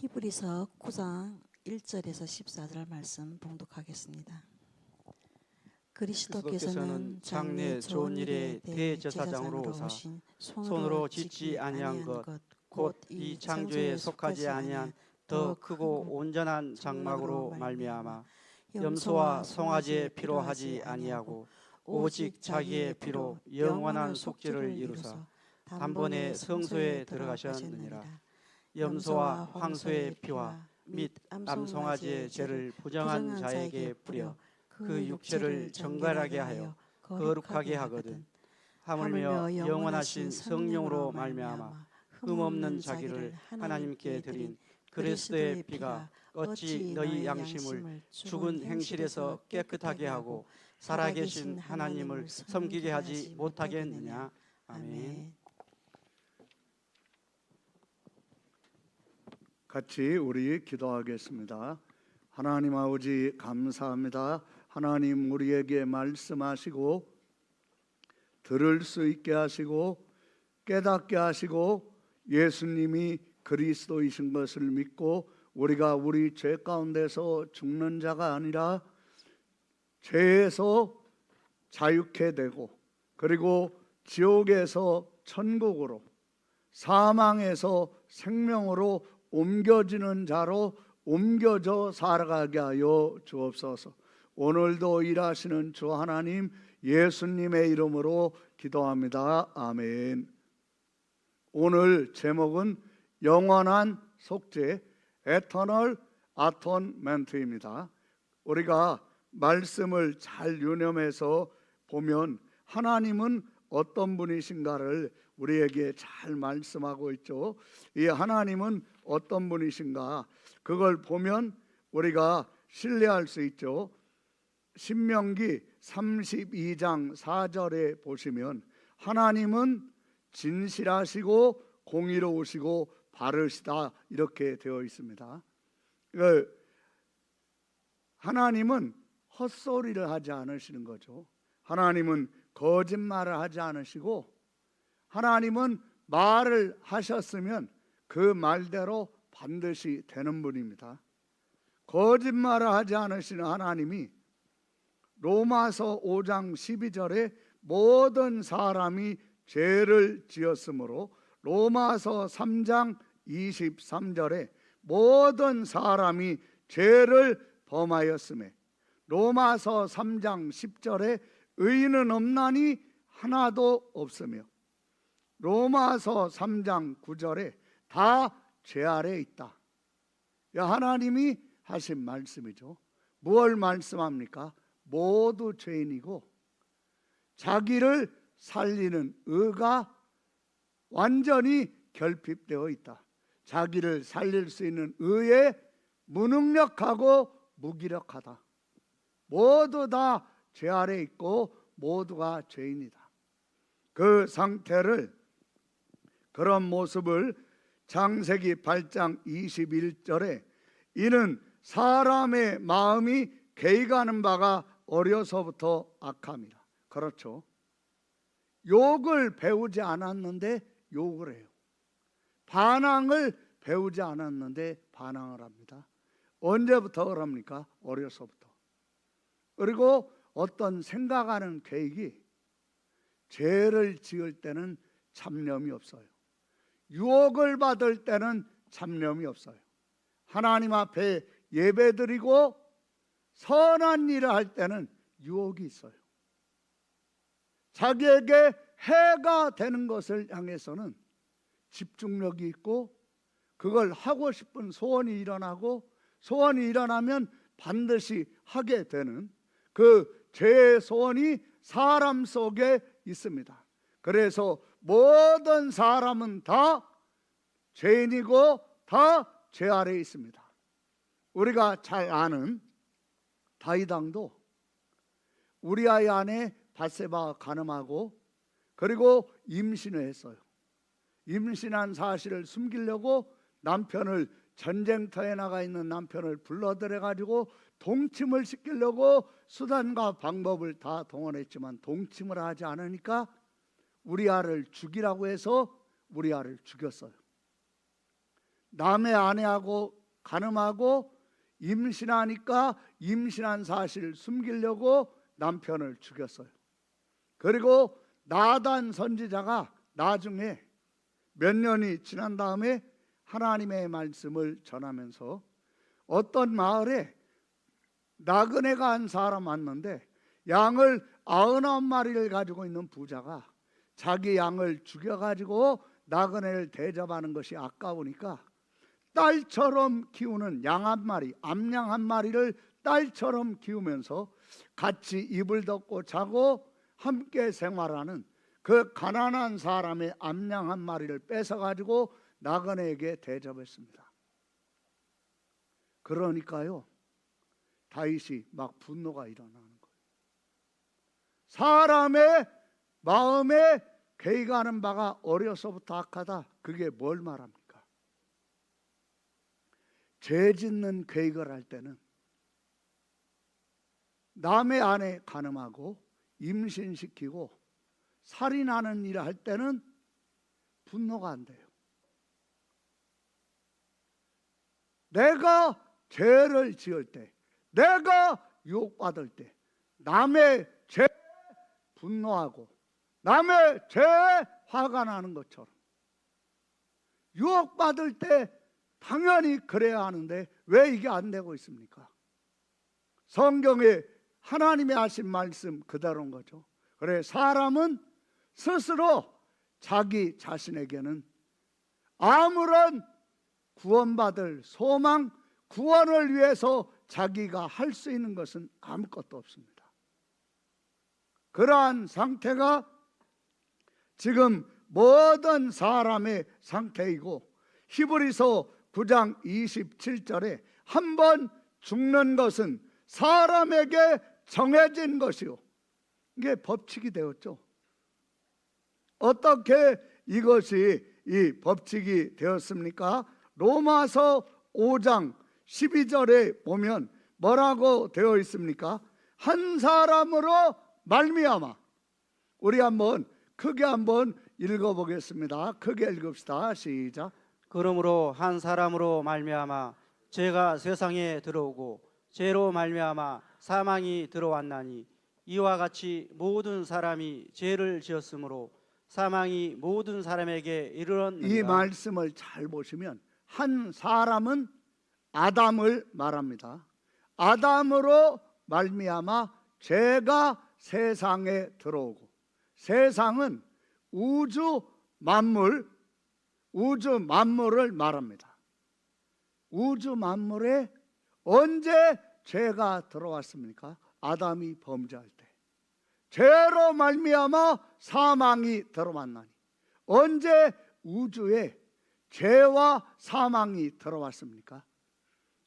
히브리서 9장 1절에서 14절 말씀 봉독하겠습니다. 그리스도께서는 장래 좋은 일에 대제사장으로 오신 손으로 짓지 아니한 것 곧 이 창조에 속하지 아니한 더 크고 온전한 장막으로 말미암아 염소와 송아지의 피로 하지 아니하고 오직 자기의 피로 영원한 속죄를 이루사 단번에 성소에 들어가셨느니라. 염소와 황소의 피와 및 암송아지의 죄를 부정한 자에게 뿌려 그 육체를 정결하게 하여 거룩하게 하거든. 하물며 영원하신 성령으로 말미암아 흠없는 자기를 하나님께 드린 그리스도의 피가 어찌 너희 양심을 죽은 행실에서 깨끗하게 하고 살아계신 하나님을 섬기게 하지 못하겠느냐. 아멘. 같이 우리 기도하겠습니다. 하나님 아버지 감사합니다. 하나님 우리에게 말씀하시고 들을 수 있게 하시고 깨닫게 하시고 예수님이 그리스도이신 것을 믿고 우리가 우리 죄 가운데서 죽는 자가 아니라 죄에서 자유케 되고 그리고 지옥에서 천국으로 사망에서 생명으로 옮겨지는 자로 옮겨져 살아가게 하여 주옵소서. 오늘도 일하시는 주 하나님 예수님의 이름으로 기도합니다. 아멘. 오늘 제목은 영원한 속죄 Eternal Atonement입니다. 우리가 말씀을 잘 유념해서 보면 하나님은 어떤 분이신가를 우리에게 잘 말씀하고 있죠. 이 하나님은 어떤 분이신가 그걸 보면 우리가 신뢰할 수 있죠. 신명기 32장 4절에 보시면 하나님은 진실하시고 공의로우시고 바르시다 이렇게 되어 있습니다. 하나님은 헛소리를 하지 않으시는 거죠. 하나님은 거짓말을 하지 않으시고 하나님은 말을 하셨으면 그 말대로 반드시 되는 분입니다. 거짓말을 하지 않으시는 하나님이 로마서 5장 12절에 모든 사람이 죄를 지었으므로 로마서 3장 23절에 모든 사람이 죄를 범하였으며 로마서 3장 10절에 의인은 없나니 하나도 없으며 로마서 3장 9절에 다 죄 아래 있다. 하나님이 하신 말씀이죠. 무엇을 말씀합니까? 모두 죄인이고 자기를 살리는 의가 완전히 결핍되어 있다. 자기를 살릴 수 있는 의에 무능력하고 무기력하다. 모두 다 죄 아래 있고 모두가 죄인이다. 그 상태를 그런 모습을 창세기 8장 21절에 이는 사람의 마음이 개의가는 바가 어려서부터 악함이라. 그렇죠. 욕을 배우지 않았는데 욕을 해요. 반항을 배우지 않았는데 반항을 합니다. 언제부터 그럽니까? 어려서부터. 그리고 어떤 생각하는 계획이 죄를 지을 때는 잡념이 없어요. 유혹을 받을 때는 잡념이 없어요. 하나님 앞에 예배드리고 선한 일을 할 때는 유혹이 있어요. 자기에게 해가 되는 것을 향해서는 집중력이 있고 그걸 하고 싶은 소원이 일어나고 소원이 일어나면 반드시 하게 되는 그 죄의 소원이 사람 속에 있습니다. 그래서 모든 사람은 다 죄인이고 다 죄 아래에 있습니다. 우리가 잘 아는 다윗 왕도 우리아의 아내 밧세바가 간음하고 그리고 임신을 했어요. 임신한 사실을 숨기려고 남편을 전쟁터에 나가 있는 남편을 불러들여 가지고 동침을 시키려고 수단과 방법을 다 동원했지만 동침을 하지 않으니까 우리아를 죽이라고 해서 우리아를 죽였어요. 남의 아내하고 간음하고 임신하니까 임신한 사실을 숨기려고 남편을 죽였어요. 그리고 나단 선지자가 나중에 몇 년이 지난 다음에 하나님의 말씀을 전하면서 어떤 마을에 나그네가 한 사람 왔는데 양을 99마리를 가지고 있는 부자가 자기 양을 죽여가지고 나그네를 대접하는 것이 아까우니까 딸처럼 키우는 양 한 마리, 암양 한 마리를 딸처럼 키우면서 같이 이불 덮고 자고 함께 생활하는 그 가난한 사람의 암양 한 마리를 뺏어가지고 나그네에게 대접했습니다. 그러니까요, 다윗이 막 분노가 일어나는 거예요. 사람의 마음에 계획하는 바가 어려서부터 악하다. 그게 뭘 말합니까? 죄 짓는 계획을 할 때는 남의 아내 간음하고 임신시키고 살인하는 일을 할 때는 분노가 안 돼요. 내가 죄를 지을 때, 내가 유혹받을 때 남의 죄에 분노하고 남의 죄에 화가 나는 것처럼 유혹받을 때 당연히 그래야 하는데 왜 이게 안 되고 있습니까? 성경에 하나님이 하신 말씀 그대로인 거죠. 그래, 사람은 스스로 자기 자신에게는 아무런 구원받을 소망, 구원을 위해서 자기가 할 수 있는 것은 아무것도 없습니다. 그러한 상태가 지금 모든 사람의 상태이고, 히브리서 9장 27절에 한 번 죽는 것은 사람에게 정해진 것이요, 이게 법칙이 되었죠. 어떻게 이것이 이 법칙이 되었습니까? 로마서 5장 12절에 보면 뭐라고 되어 있습니까? 한 사람으로 말미암아. 우리 한번 크게 한번 읽어보겠습니다. 크게 읽읍시다. 시작. 그러므로 한 사람으로 말미암아 죄가 세상에 들어오고 죄로 말미암아 사망이 들어왔나니 이와 같이 모든 사람이 죄를 지었으므로 사망이 모든 사람에게 이르렀느니라. 이 말씀을 잘 보시면 한 사람은 아담을 말합니다. 아담으로 말미암아 죄가 세상에 들어오고, 세상은 우주 만물을 말합니다. 우주 만물에 언제 죄가 들어왔습니까? 아담이 범죄할 때. 죄로 말미암아 사망이 들어왔나니, 언제 우주에 죄와 사망이 들어왔습니까?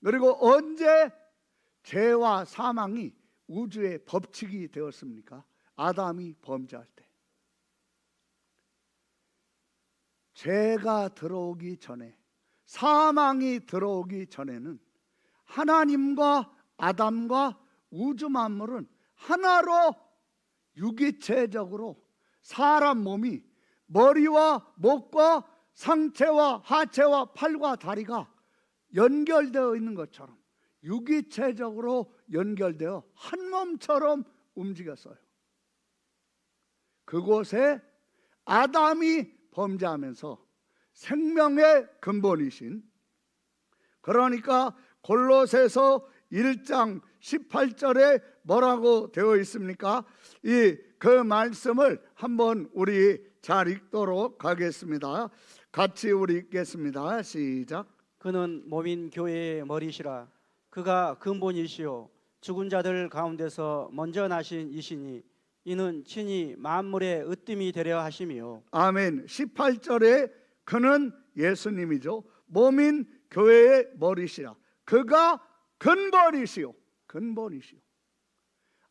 그리고 언제 죄와 사망이 우주의 법칙이 되었습니까? 아담이 범죄할 때. 죄가 들어오기 전에, 사망이 들어오기 전에는 하나님과 아담과 우주 만물은 하나로 유기체적으로 사람 몸이 머리와 목과 상체와 하체와 팔과 다리가 연결되어 있는 것처럼 유기체적으로 연결되어 한 몸처럼 움직였어요. 그곳에 아담이 범죄하면서 생명의 근본이신, 그러니까 골로새서 1장 18절에 뭐라고 되어 있습니까? 그 말씀을 한번 우리 잘 읽도록 하겠습니다. 같이 우리 읽겠습니다. 시작. 그는 몸인 교회의 머리시라. 그가 근본이시요 죽은 자들 가운데서 먼저 나신 이시니 이는 친히 만물의 으뜸이 되려 하심이요. 아멘. 18절에 그는 예수님이죠. 몸인 교회의 머리시라. 그가 근본이시요. 근본이시요.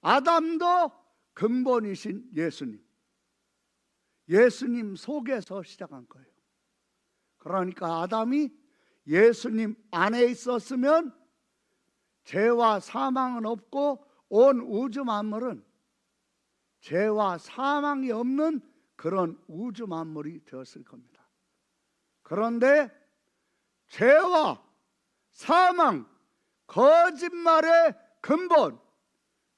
아담도 근본이신 예수님. 예수님 속에서 시작한 거예요. 그러니까 아담이 예수님 안에 있었으면 죄와 사망은 없고 온 우주 만물은 죄와 사망이 없는 그런 우주 만물이 되었을 겁니다. 그런데 죄와 사망, 거짓말의 근본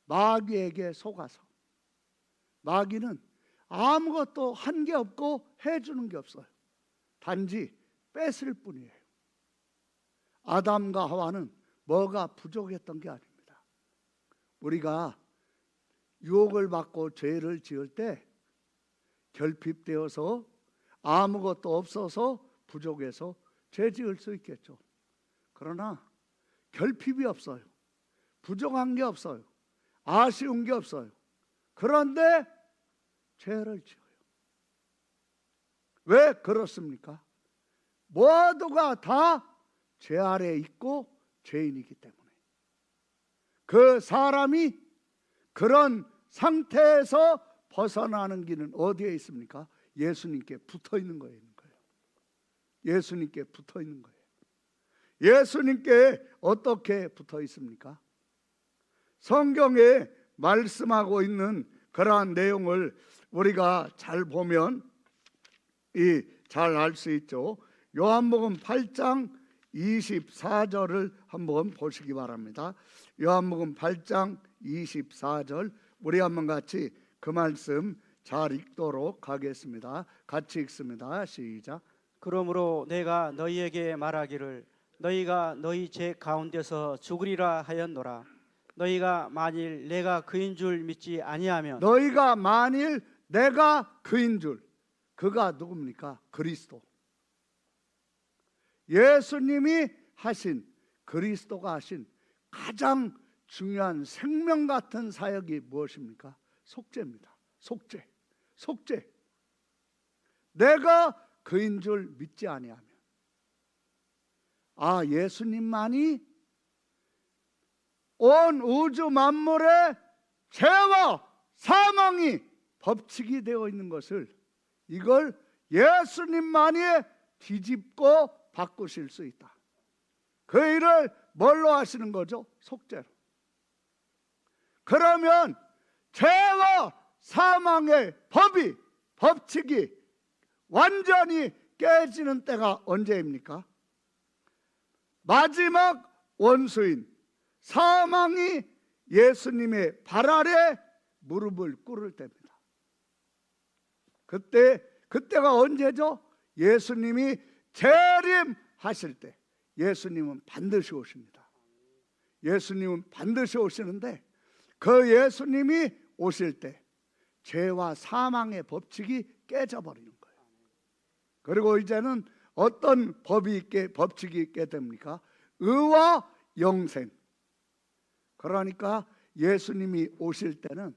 마귀에게 속아서, 마귀는 아무것도 한 게 없고 해주는 게 없어요. 단지 뺏을 뿐이에요. 아담과 하와는 뭐가 부족했던 게 아닙니다. 우리가 유혹을 받고 죄를 지을 때 결핍되어서 아무것도 없어서 부족해서 죄 지을 수 있겠죠. 그러나 결핍이 없어요. 부족한 게 없어요. 아쉬운 게 없어요. 그런데 죄를 지어요. 왜 그렇습니까? 모두가 다 죄 아래에 있고 죄인이기 때문에. 그 사람이 그런 상태에서 벗어나는 길은 어디에 있습니까? 예수님께 붙어 있는 거예요. 예수님께 붙어 있는 거예요. 예수님께 어떻게 붙어 있습니까? 성경에 말씀하고 있는 그러한 내용을 우리가 잘 보면 잘 알 수 있죠. 요한복음 8장 24절을 한번 보시기 바랍니다. 요한복음 8장 24절, 우리 한번 같이 그 말씀 잘 읽도록 하겠습니다. 같이 읽습니다. 시작. 그러므로 내가 너희에게 말하기를 너희가 너희 죄 가운데서 죽으리라 하였노라. 너희가 만일 내가 그인 줄 믿지 아니하면, 너희가 만일 내가 그인 줄, 그가 누굽니까? 그리스도. 예수님이 하신, 그리스도가 하신 가장 중요한 생명 같은 사역이 무엇입니까? 속죄입니다. 속죄. 내가 그인 줄 믿지 아니하면, 예수님만이 온 우주 만물의 죄와 사망이 법칙이 되어 있는 것을, 이걸 예수님만이 뒤집고 바꾸실 수 있다. 그 일을 뭘로 하시는 거죠? 속죄로. 그러면 죄와 사망의 법칙이 완전히 깨지는 때가 언제입니까? 마지막 원수인 사망이 예수님의 발 아래 무릎을 꿇을 때입니다. 그때가 언제죠? 예수님이 재림하실 때. 예수님은 반드시 오십니다. 예수님은 반드시 오시는데, 그 예수님이 오실 때 죄와 사망의 법칙이 깨져버리는 거예요. 그리고 이제는 어떤 법칙이 있게 됩니까? 의와 영생. 그러니까 예수님이 오실 때는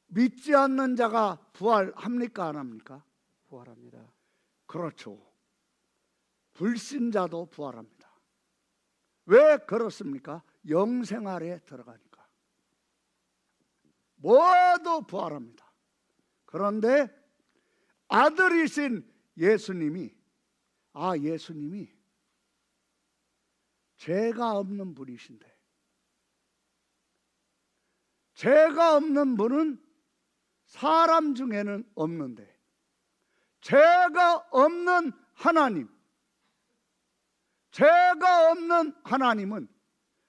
믿지 않는 자가 부활합니까? 안 합니까? 부활합니다. 그렇죠. 불신자도 부활합니다. 왜 그렇습니까? 영생 아래에 들어가니까. 모두 부활합니다. 그런데 아들이신 예수님이 죄가 없는 분이신데, 죄가 없는 분은 사람 중에는 없는데, 죄가 없는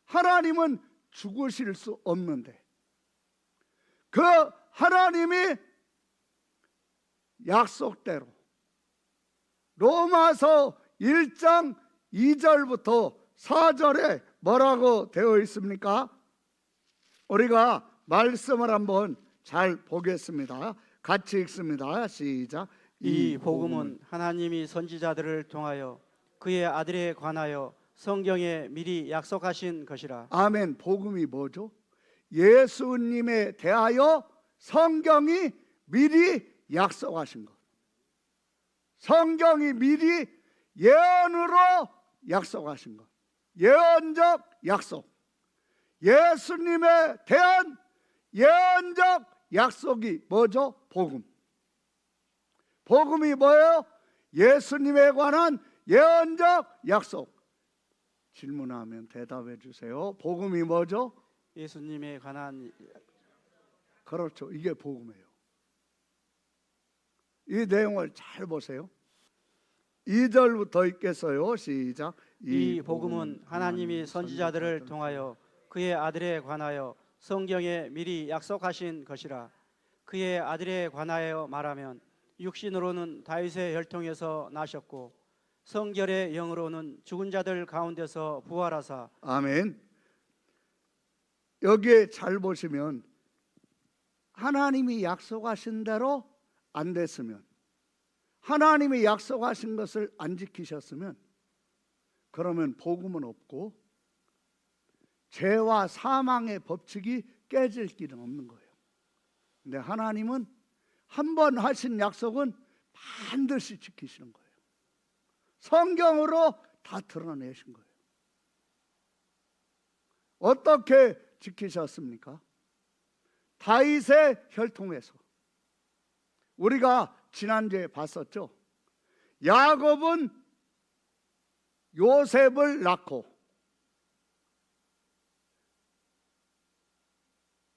하나님은 죽으실 수 없는데, 그 하나님이 약속대로 로마서 1장 2절부터 4절에 뭐라고 되어 있습니까? 우리가 말씀을 한번 잘 보겠습니다. 같이 읽습니다. 시작. 이 복음은 하나님이 선지자들을 통하여 그의 아들에 관하여 성경에 미리 약속하신 것이라. 아멘. 복음이 뭐죠? 예수님에 대하여 성경이 미리 약속하신 것. 성경이 미리 예언으로 약속하신 것. 예언적 약속. 예수님에 대한 예언적 약속이 뭐죠? 복음. 복음이 뭐예요? 예수님에 관한 예언적 약속. 질문하면 대답해 주세요. 복음이 뭐죠? 예수님에 관한. 그렇죠. 이게 복음이에요. 이 내용을 잘 보세요. 2절부터 읽겠어요. 시작. 이 복음은 하나님이 선지자들을 통하여 그의 아들에 관하여 성경에 미리 약속하신 것이라. 그의 아들에 관하여 말하면 육신으로는 다윗의 혈통에서 나셨고 성결의 영으로는 죽은 자들 가운데서 부활하사. 아멘. 여기에 잘 보시면 하나님이 약속하신 대로 안 됐으면, 하나님이 약속하신 것을 안 지키셨으면, 그러면 복음은 없고 죄와 사망의 법칙이 깨질 길은 없는 거예요. 근데 하나님은 한 번 하신 약속은 반드시 지키시는 거예요. 성경으로 다 드러내신 거예요. 어떻게 지키셨습니까? 다윗의 혈통에서. 우리가 지난주에 봤었죠. 야곱은 요셉을 낳고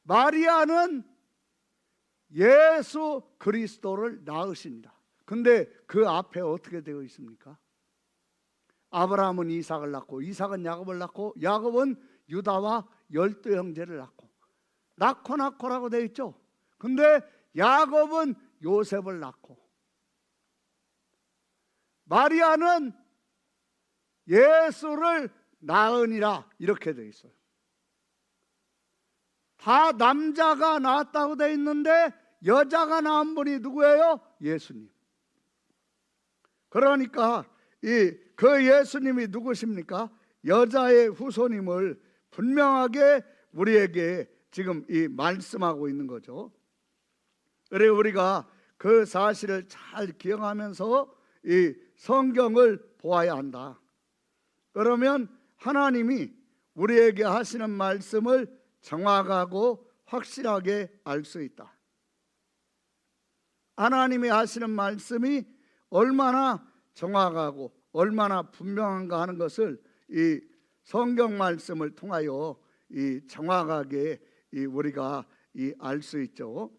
마리아는 예수 그리스도를 낳으신다. 근데 그 앞에 어떻게 되어 있습니까? 아브라함은 이삭을 낳고 이삭은 야곱을 낳고 야곱은 유다와 12 형제를 낳고 낳고라고 되어 있죠. 근데 야곱은 요셉을 낳고 마리아는 예수를 낳으니라 이렇게 되어 있어요. 다 남자가 낳았다고 되어 있는데 여자가 낳은 분이 누구예요? 예수님. 그러니까 그 예수님이 누구십니까? 여자의 후손임을 분명하게 우리에게 지금 말씀하고 있는 거죠. 그래 우리가 그 사실을 잘 기억하면서 이 성경을 보아야 한다. 그러면 하나님이 우리에게 하시는 말씀을 정확하고 확실하게 알 수 있다. 하나님이 하시는 말씀이 얼마나 정확하고 얼마나 분명한가 하는 것을 이 성경 말씀을 통하여 정확하게 우리가 알 수 있죠.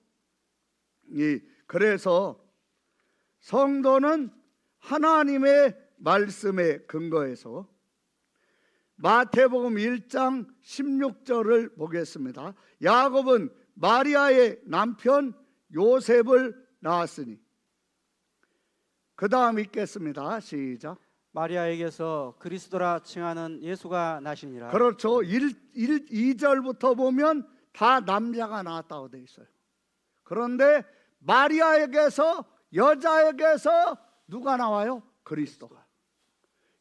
그래서 성도는 하나님의 말씀에 근거해서 마태복음 1장 16절을 보겠습니다. 야곱은 마리아의 남편 요셉을 낳았으니. 그 다음 읽겠습니다. 시작. 마리아에게서 그리스도라 칭하는 예수가 나시니라. 그렇죠. 2절부터 보면 다 남자가 낳았다고 되어 있어요. 그런데 마리아에게서, 여자에게서 누가 나와요? 그리스도가.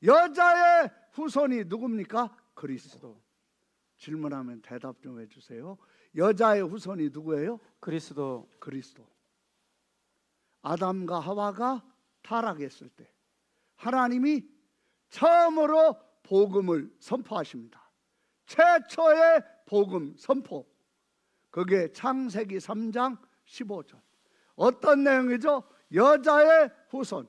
여자의 후손이 누굽니까? 그리스도. 질문하면 대답 좀 해주세요. 여자의 후손이 누구예요? 그리스도. 아담과 하와가 타락했을 때 하나님이 처음으로 복음을 선포하십니다. 최초의 복음 선포. 그게 창세기 3장 15절. 어떤 내용이죠? 여자의 후손.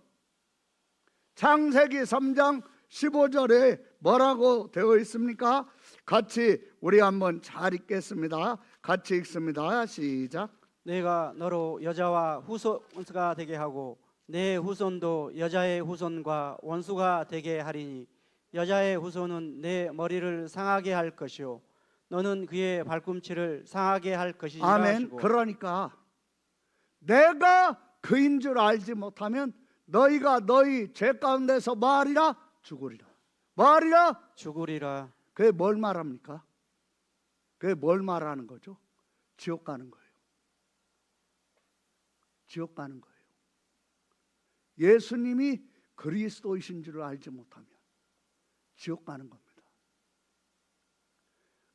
창세기 3장 15절에 뭐라고 되어 있습니까? 같이 우리 한번 잘 읽겠습니다. 같이 읽습니다. 시작. 내가 너로 여자와 후손가 되게 하고 내 후손도 여자의 후손과 원수가 되게 하리니 여자의 후손은 내 머리를 상하게 할 것이요 너는 그의 발꿈치를 상하게 할 것이니라. 아멘. 하시고. 그러니까 내가 그인 줄 알지 못하면 너희가 너희 죄 가운데서 말이라 죽으리라. 말이라 죽으리라. 그게 뭘 말합니까? 그게 뭘 말하는 거죠? 지옥 가는 거예요. 지옥 가는 거예요. 예수님이 그리스도이신 줄 알지 못하면 지옥 가는 겁니다.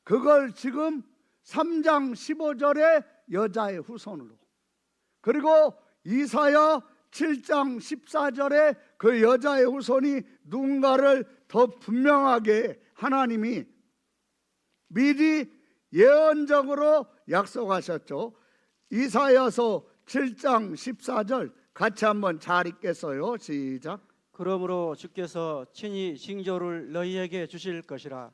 그걸 지금 3장 15절에 여자의 후손으로, 그리고 이사야 7장 14절에 그 여자의 후손이 누군가를 더 분명하게 하나님이 미리 예언적으로 약속하셨죠. 이사야서 7장 14절 같이 한번 잘 읽겠어요. 시작. 그러므로 주께서 친히 징조를 너희에게 주실 것이라.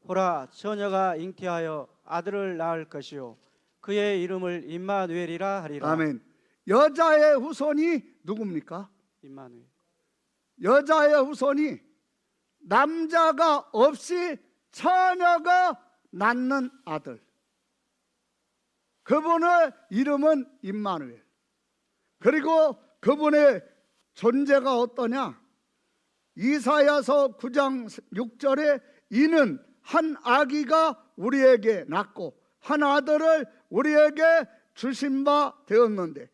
보라, 처녀가 잉태하여 아들을 낳을 것이요 그의 이름을 임마누엘이라 하리라. 아멘. 여자의 후손이 누굽니까? 임마누엘. 여자의 후손이 남자가 없이 처녀가 낳는 아들, 그분의 이름은 임마누엘. 그리고 그분의 존재가 어떠냐? 이사야서 9장 6절에 이는 한 아기가 우리에게 낳고 한 아들을 우리에게 주신 바 되었는데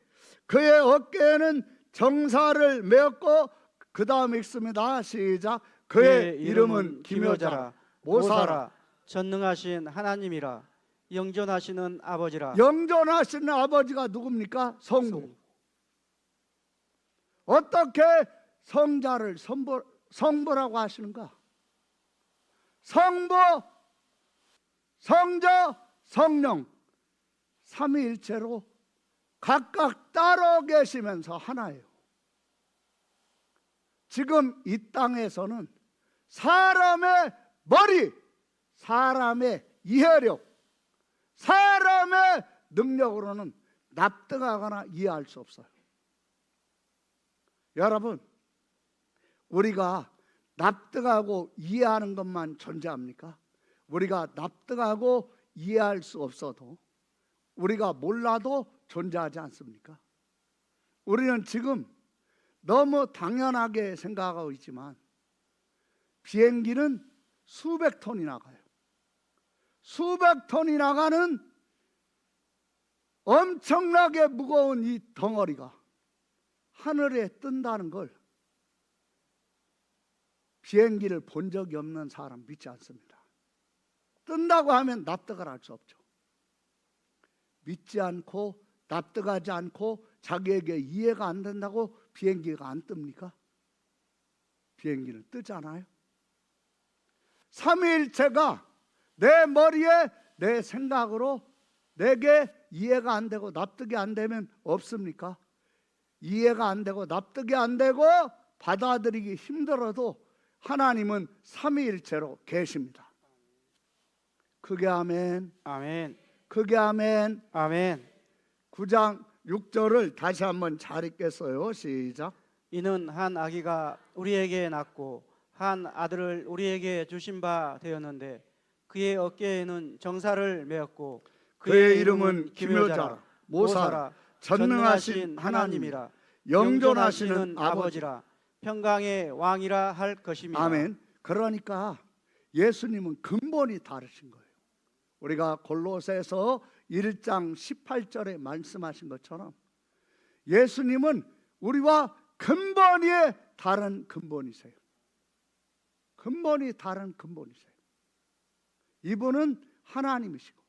그의 어깨에는 정사를 메었고, 그 다음에 읽습니다. 시작. 그의 이름은 기묘자라, 모사라, 전능하신 하나님이라, 영존하시는 아버지라. 영존하시는 아버지가 누굽니까? 성부. 어떻게 성자를 성부라고 하시는가? 성부, 성자, 성령 삼위일체로 각각 따로 계시면서 하나예요. 지금 이 땅에서는 사람의 머리, 사람의 이해력, 사람의 능력으로는 납득하거나 이해할 수 없어요. 여러분, 우리가 납득하고 이해하는 것만 존재합니까? 우리가 납득하고 이해할 수 없어도, 우리가 몰라도 존재하지 않습니까? 우리는 지금 너무 당연하게 생각하고 있지만 비행기는 수백 톤이 나가요. 수백 톤이 나가는 엄청나게 무거운 이 덩어리가 하늘에 뜬다는 걸 비행기를 본 적이 없는 사람 믿지 않습니다. 뜬다고 하면 납득을 할 수 없죠. 믿지 않고 납득하지 않고 자기에게 이해가 안 된다고 비행기가 안 뜹니까? 비행기는 뜨잖아요. 삼위일체가 내 머리에 내 생각으로 내게 이해가 안 되고 납득이 안 되면 없습니까? 이해가 안 되고 납득이 안 되고 받아들이기 힘들어도 하나님은 삼위일체로 계십니다. 크게 아멘. 아멘. 크게 아멘. 아멘. 9장 6절을 다시 한번 잘 읽겠어요. 시작. 이는 한 아기가 우리에게 낳고 한 아들을 우리에게 주신 바 되었는데 그의 어깨에는 정사를 메었고 그의 이름은 기묘자라, 모사라, 전능하신 하나님이라, 영존하시는 아버지라, 평강의 왕이라 할 것입니다. 아멘. 그러니까 예수님은 근본이 다르신 거예요. 우리가 골로새서 1장 18절에 말씀하신 것처럼 예수님은 우리와 근본이 다른 근본이세요. 근본이 다른 근본이세요. 이분은 하나님이시고,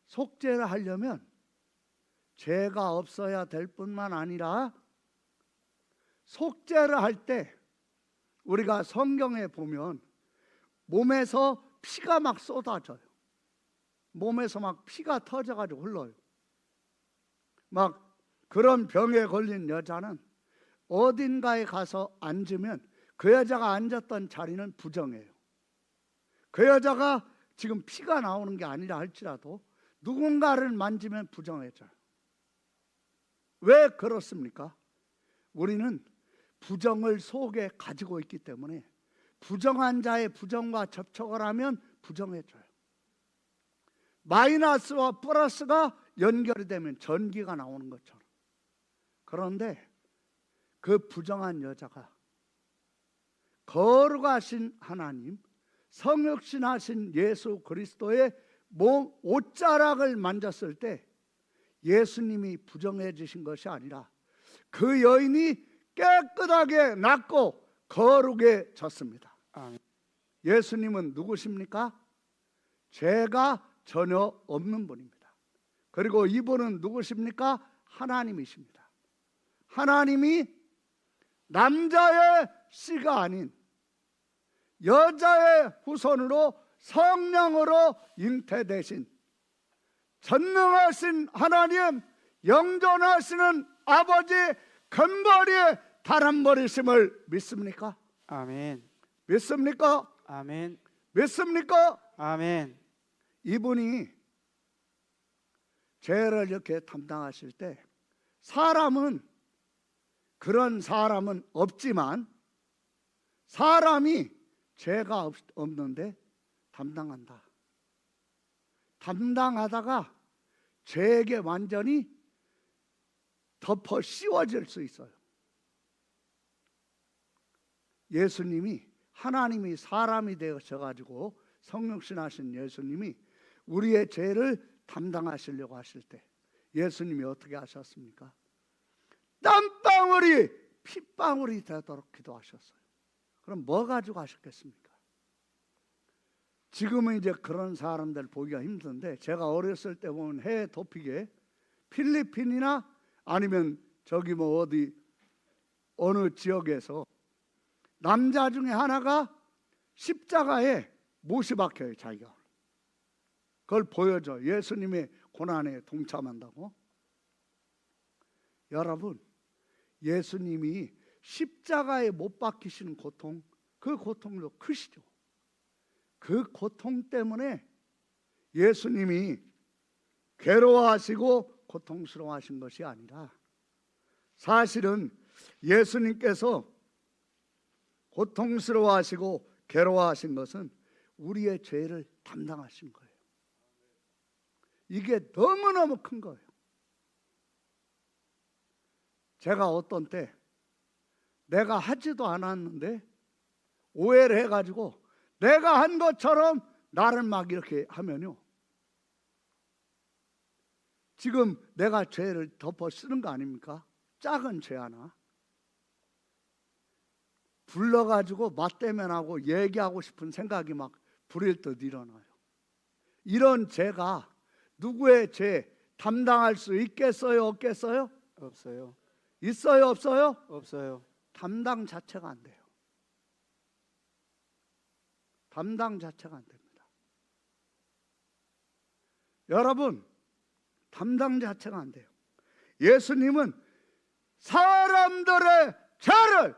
속죄를 하려면 죄가 없어야 될 뿐만 아니라 속죄를 할 때 우리가 성경에 보면 몸에서 피가 막 쏟아져요. 몸에서 막 피가 터져가지고 흘러요. 막 그런 병에 걸린 여자는 어딘가에 가서 앉으면 그 여자가 앉았던 자리는 부정해요. 그 여자가 지금 피가 나오는 게 아니라 할지라도 누군가를 만지면 부정해져요. 왜 그렇습니까? 우리는 부정을 속에 가지고 있기 때문에 부정한 자의 부정과 접촉을 하면 부정해져요. 마이너스와 플러스가 연결이 되면 전기가 나오는 것처럼. 그런데 그 부정한 여자가 거룩하신 하나님, 성육신하신 예수 그리스도의 몸 옷자락을 만졌을 때 예수님이 부정해지신 것이 아니라 그 여인이 깨끗하게 낫고 거룩해졌습니다. 아멘. 예수님은 누구십니까? 죄가 전혀 없는 분입니다. 그리고 이분은 누구십니까? 하나님이십니다. 하나님이 남자의 씨가 아닌 여자의 후손으로 성령으로 잉태되신 전능하신 하나님, 영존하시는 아버지 근본이 다른 분이심을 믿습니까? 아멘. 믿습니까? 아멘. 믿습니까? 아멘. 이분이 죄를 이렇게 담당하실 때 사람은 그런 사람은 없지만 사람이 죄가 없는데 담당한다. 담당하다가 죄에게 완전히 덮어 씌워질 수 있어요. 예수님이, 하나님이 사람이 되셔가지고 성육신하신 예수님이 우리의 죄를 담당하시려고 하실 때 예수님이 어떻게 하셨습니까? 땀방울이 핏방울이 되도록 기도하셨어요. 그럼 뭐 가지고 하셨겠습니까? 지금은 이제 그런 사람들 보기가 힘든데, 제가 어렸을 때 보면 해외 도피기에 필리핀이나 아니면 저기 뭐 어디 어느 지역에서 남자 중에 하나가 십자가에 못이 박혀요. 자기가 그걸 보여줘. 예수님의 고난에 동참한다고. 여러분, 예수님이 십자가에 못 박히시는 고통, 그 고통도 크시죠. 그 고통 때문에 예수님이 괴로워하시고 고통스러워하신 것이 아니라, 사실은 예수님께서 고통스러워하시고 괴로워하신 것은 우리의 죄를 담당하신 거예요. 이게 너무너무 큰 거예요. 제가 어떤 때 내가 하지도 않았는데 오해를 해가지고 내가 한 것처럼 나를 막 이렇게 하면요, 지금 내가 죄를 덮어 쓰는 거 아닙니까? 작은 죄 하나 불러가지고 맞대면하고 얘기하고 싶은 생각이 막 불일 듯 일어나요. 이런 죄가 누구의 죄 담당할 수 있겠어요? 없겠어요? 없어요. 있어요? 없어요? 없어요. 담당 자체가 안 돼요. 담당 자체가 안 됩니다. 여러분, 담당 자체가 안 돼요. 예수님은 사람들의 죄를,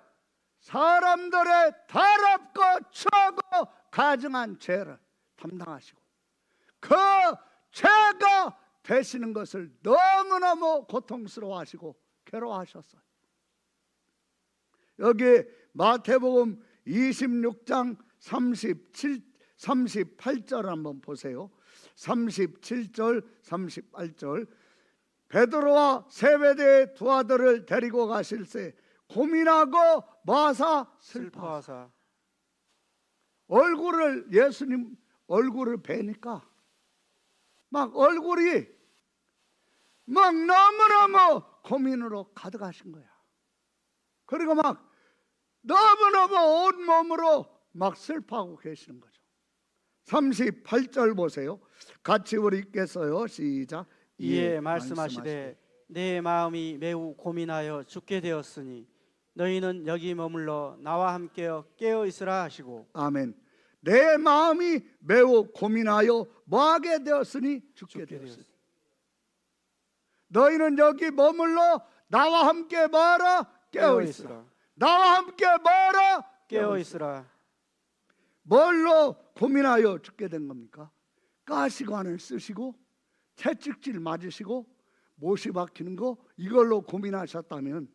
사람들의 더럽고 추하고 가증한 죄를 담당하시고 그 죄가 되시는 것을 너무너무 고통스러워하시고 괴로워하셨어요. 여기 마태복음 26장 38절 한번 보세요. 37절 38절. 베드로와 세베대의 두 아들을 데리고 가실새 고민하고 마사 슬퍼하사. 얼굴을, 예수님 얼굴을 뵈니까 막 얼굴이 막 너무너무 고민으로 가득하신 거야. 그리고 막 너무너무 온몸으로 막 슬퍼하고 계시는 거죠. 38절 보세요. 같이 우리 읽겠어요. 시작. 이에 말씀하시되 내 마음이 매우 고민하여 죽게 되었으니 너희는 여기 머물러 나와 함께 깨어 있으라 하시고. 아멘. 내 마음이 매우 고민하여 뭐하게 되었으니 죽게 되었으니 너희는 여기 머물러 나와 함께 뭐하라? 깨어 있으라. 나와 함께 뭐하라? 깨어 있으라. 뭘로 고민하여 죽게 된 겁니까? 가시관을 쓰시고 채찍질 맞으시고 못이 박히는 거, 이걸로 고민하셨다면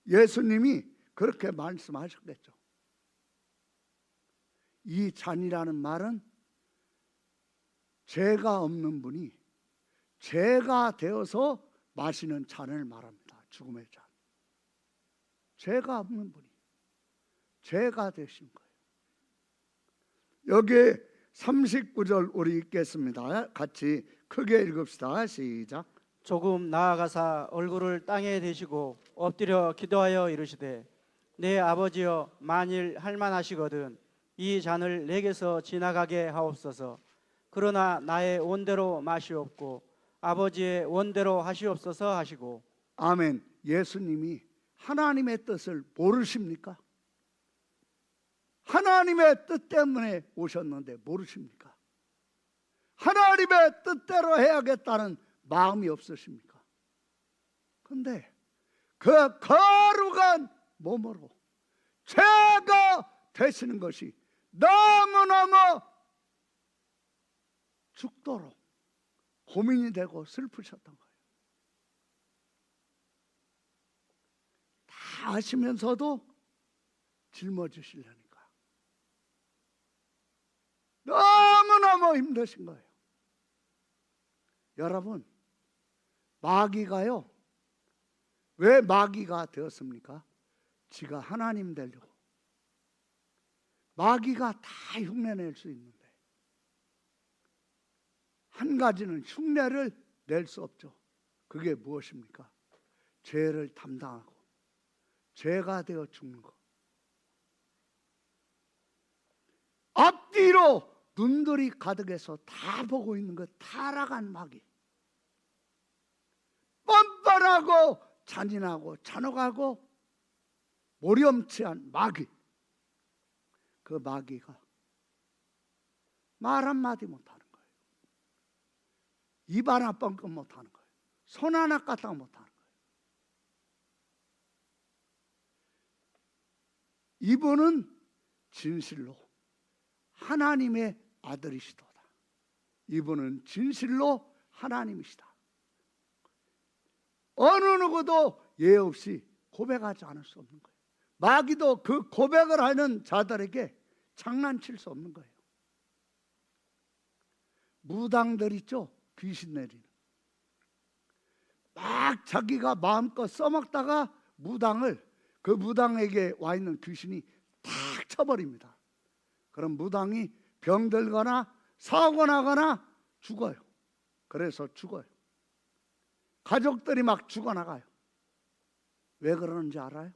예수님이 그렇게 말씀하셨겠죠. 이 잔이라는 말은 죄가 없는 분이 죄가 되어서 마시는 잔을 말합니다. 죽음의 잔. 죄가 없는 분이 죄가 되신 거예요. 여기 39절 우리 읽겠습니다. 같이 크게 읽읍시다. 시작. 조금 나아가사 얼굴을 땅에 대시고 엎드려 기도하여 이르시되 내 아버지여, 만일 할만하시거든 이 잔을 내게서 지나가게 하옵소서. 그러나 나의 원대로 마시옵고 아버지의 원대로 하시옵소서 하시고. 아멘. 예수님이 하나님의 뜻을 모르십니까? 하나님의 뜻 때문에 오셨는데 모르십니까? 하나님의 뜻대로 해야겠다는 마음이 없으십니까? 근데 그 거룩한 몸으로 죄가 되시는 것이 너무너무 죽도록 고민이 되고 슬프셨던 거예요. 아시면서도 짊어지시려니까 너무너무 힘드신 거예요. 여러분, 마귀가요, 왜 마귀가 되었습니까? 지가 하나님 되려고. 마귀가 다 흉내낼 수 있는데 한 가지는 흉내를 낼 수 없죠. 그게 무엇입니까? 죄를 담당하고 죄가 되어 죽는 것. 앞뒤로 눈들이 가득해서 다 보고 있는 것, 타락한 마귀. 뻔뻔하고 잔인하고 잔혹하고 모렴치한 마귀. 그 마귀가 말 한마디 못하는 거예요. 입 하나 뻥끗 못하는 거예요. 손 하나 까딱 못하는 거예요. 이분은 진실로 하나님의 아들이시도다. 이분은 진실로 하나님이시다. 어느 누구도 예 없이 고백하지 않을 수 없는 거예요. 마귀도 그 고백을 하는 자들에게 장난칠 수 없는 거예요. 무당들 있죠? 귀신 내리는. 막 자기가 마음껏 써먹다가 무당을, 그 무당에게 와 있는 귀신이 탁 쳐버립니다. 그럼 무당이 병들거나 사고 나거나 죽어요. 그래서 죽어요. 가족들이 막 죽어나가요. 왜 그러는지 알아요?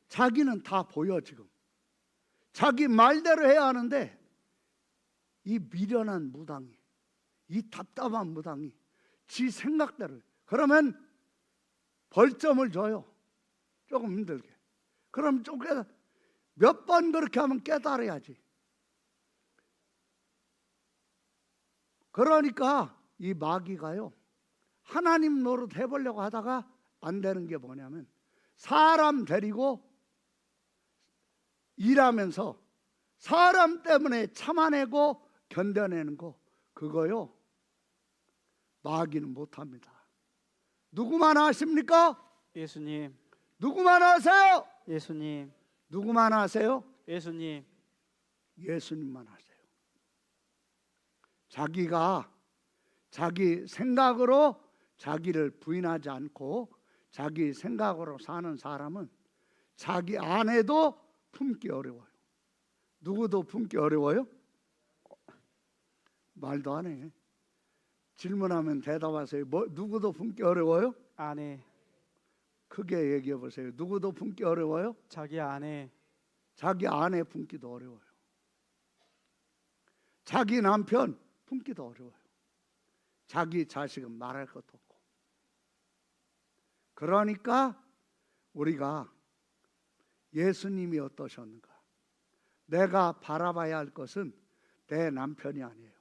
자기는 다 보여. 지금 자기 말대로 해야 하는데 이 미련한 무당이, 이 답답한 무당이 지 생각대로, 그러면 벌점을 줘요. 조금 힘들게. 그럼 좀 몇 번 그렇게 하면 깨달아야지. 그러니까 이 마귀가요, 하나님 노릇 해보려고 하다가 안 되는 게 뭐냐면, 사람 데리고 일하면서 사람 때문에 참아내고 견뎌내는 거, 그거요 마귀는 못합니다. 누구만 아십니까? 예수님. 누구만 아세요? 예수님. 누구만 아세요? 예수님. 예수님만 아세요. 자기가 자기 생각으로 자기를 부인하지 않고 자기 생각으로 사는 사람은 자기 아내도 품기 어려워요. 누구도 품기 어려워요? 말도 안 해. 질문하면 대답하세요. 누구도 품기 어려워요? 아내. 크게 얘기해 보세요. 누구도 품기 어려워요? 자기 아내. 자기 아내 품기도 어려워요. 자기 남편 품기도 어려워요. 자기 자식은 말할 것도 없고. 그러니까 우리가 예수님이 어떠셨는가? 내가 바라봐야 할 것은 내 남편이 아니에요.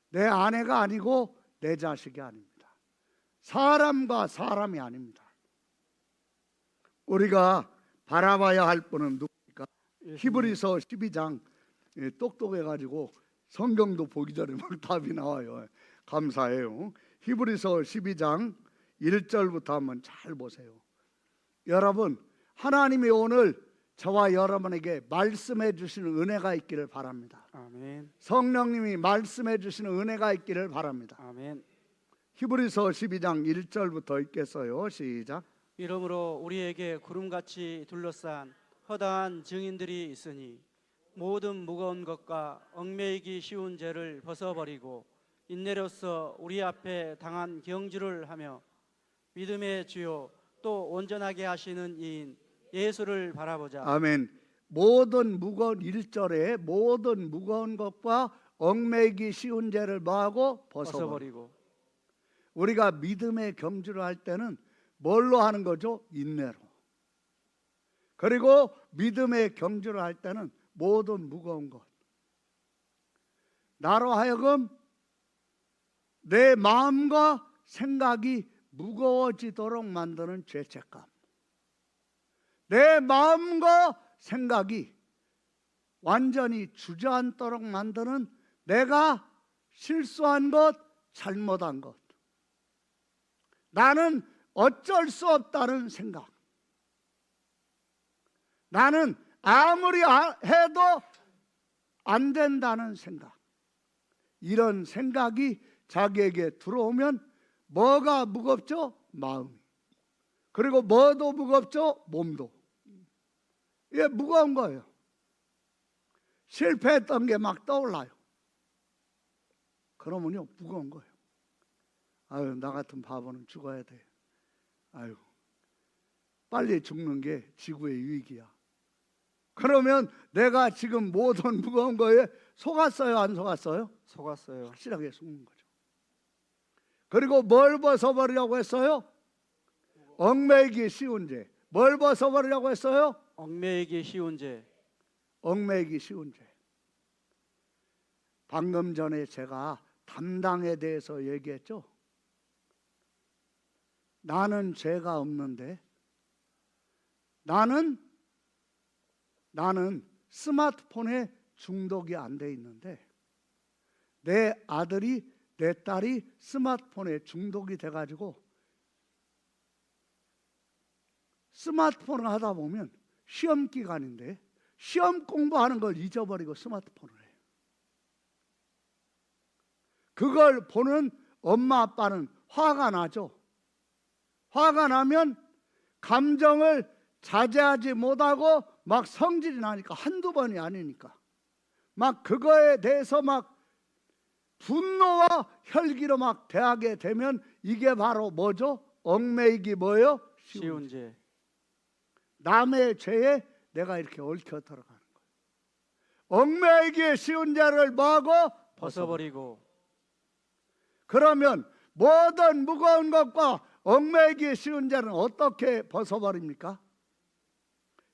내 아내가 아니고 내 자식이 아닙니다. 사람과 사람이 아닙니다. 우리가 바라봐야 할 분은 누굽니까? 히브리서 12장. 똑똑해가지고 성경도 보기 전에 막 답이 나와요. 감사해요. 히브리서 12장 1절부터 한번 잘 보세요. 여러분, 하나님이 오늘 저와 여러분에게 말씀해 주시는 은혜가 있기를 바랍니다. 아멘. 성령님이 말씀해 주시는 은혜가 있기를 바랍니다. 아멘. 히브리서 12장 1절부터 읽겠어요. 시작. 이러므로 우리에게 구름같이 둘러싼 허다한 증인들이 있으니 모든 무거운 것과 얽매이기 쉬운 죄를 벗어버리고 인내로써 우리 앞에 당한 경주를 하며 믿음의 주요 또 온전하게 하시는 이인 예수를 바라보자. 아멘. 모든 무거운 1절에 모든 무거운 것과 얽매이기 쉬운 죄를 뭐하고? 벗어버리고. 우리가 믿음의 경주를 할 때는 뭘로 하는 거죠? 인내로. 그리고 믿음의 경주를 할 때는 모든 무거운 것, 나로 하여금 내 마음과 생각이 무거워지도록 만드는 죄책감, 내 마음과 생각이 완전히 주저앉도록 만드는 내가 실수한 것, 잘못한 것, 나는 어쩔 수 없다는 생각, 나는 아무리 해도 안 된다는 생각, 이런 생각이 자기에게 들어오면 뭐가 무겁죠? 마음이. 그리고 뭐도 무겁죠? 몸도. 이게 무거운 거예요. 실패했던 게 막 떠올라요. 그러면요, 무거운 거예요. 아유, 나 같은 바보는 죽어야 돼. 아유, 빨리 죽는 게 지구의 유익이야. 그러면 내가 지금 모든 무거운 거에 속았어요, 안 속았어요? 속았어요. 확실하게 속는 거죠. 그리고 뭘 벗어버리려고 했어요? 얽매이기 쉬운 죄. 뭘 벗어버리려고 했어요? 얽매이기 쉬운 죄. 얽매이기 쉬운 죄. 방금 전에 제가 담당에 대해서 얘기했죠. 나는 죄가 없는데 나는 스마트폰에 중독이 안 돼 있는데 내 아들이 내 딸이 스마트폰에 중독이 돼가지고 스마트폰을 하다 보면 시험 기간인데 시험 공부하는 걸 잊어버리고 스마트폰을 해요. 그걸 보는 엄마 아빠는 화가 나죠. 화가 나면 감정을 자제하지 못하고 막 성질이 나니까, 한두 번이 아니니까 막 그거에 대해서 막 분노와 혈기로 막 대하게 되면 이게 바로 뭐죠? 얽매이기 뭐예요? 쉬운 죄. 남의 죄에 내가 이렇게 얽혀 들어가는 거예요. 얽매이기 쉬운 죄를 뭐하고? 벗어버리고. 그러면 모든 무거운 것과 얽매이기 쉬운 죄는 어떻게 벗어버립니까?